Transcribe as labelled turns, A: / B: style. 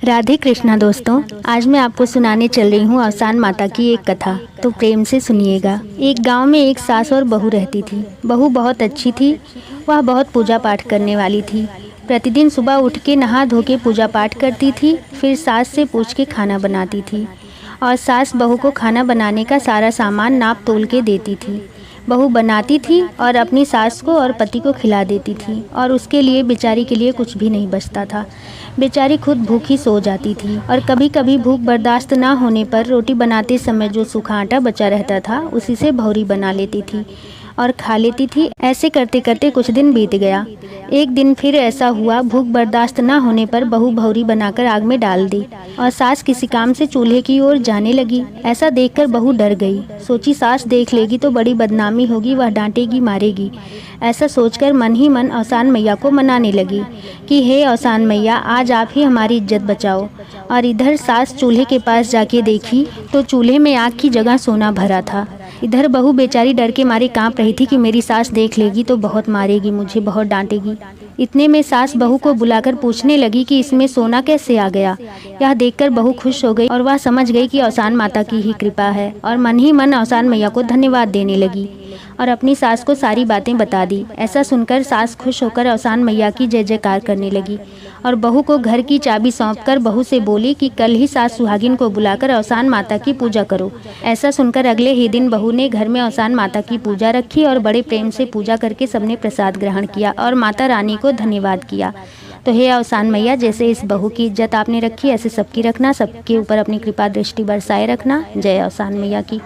A: राधे कृष्णा दोस्तों, आज मैं आपको सुनाने चल रही हूँ अवसान माता की एक कथा। तो प्रेम से सुनिएगा। एक गांव में एक सास और बहू रहती थी। बहू बहुत अच्छी थी। वह बहुत पूजा पाठ करने वाली थी। प्रतिदिन सुबह उठ के नहा धो के पूजा पाठ करती थी। फिर सास से पूछ के खाना बनाती थी और सास बहू को खाना बनाने का सारा सामान नाप तोल के देती थी। बहू बनाती थी और अपनी सास को और पति को खिला देती थी और उसके लिए बेचारी के लिए कुछ भी नहीं बचता था। बेचारी खुद भूखी सो जाती थी और कभी कभी भूख बर्दाश्त ना होने पर रोटी बनाते समय जो सूखा आटा बचा रहता था उसी से भौरी बना लेती थी और खा लेती थी। ऐसे करते करते कुछ दिन बीत गया। एक दिन फिर ऐसा हुआ, भूख बर्दाश्त ना होने पर बहू भौरी बनाकर आग में डाल दी और सास किसी काम से चूल्हे की ओर जाने लगी। ऐसा देखकर बहू डर गई। सोची सास देख लेगी तो बड़ी बदनामी होगी, वह डांटेगी मारेगी। ऐसा सोचकर मन ही मन अवसान मैया को मनाने लगी कि हे अवसान मैया, आज आप ही हमारी इज्जत बचाओ। और इधर सास चूल्हे के पास जाके देखी तो चूल्हे में आग की जगह सोना भरा था। इधर बहू बेचारी डर के मारे कांप रही थी कि मेरी सास देख लेगी तो बहुत मारेगी, मुझे बहुत डांटेगी। इतने में सास बहू को बुलाकर पूछने लगी कि इसमें सोना कैसे आ गया। यह देखकर बहू खुश हो गई और वह समझ गई कि अवसान माता की ही कृपा है और मन ही मन अवसान मैया को धन्यवाद देने लगी और अपनी सास को सारी बातें बता दी। ऐसा सुनकर सास खुश होकर अवसान मैया की जय जयकार करने लगी और बहू को घर की चाबी सौंपकर बहू से बोली कि कल ही सास सुहागिन को बुलाकर अवसान माता की पूजा करो। ऐसा सुनकर अगले ही दिन बहू ने घर में अवसान माता की पूजा रखी और बड़े प्रेम से पूजा करके सबने प्रसाद ग्रहण किया और माता रानी को धन्यवाद किया। तो हे अवसान मैया, जैसे इस बहू की इज्जत आपने रखी ऐसे सबकी रखना, सबके ऊपर अपनी कृपा दृष्टि बरसाए रखना। जय अवसान मैया की।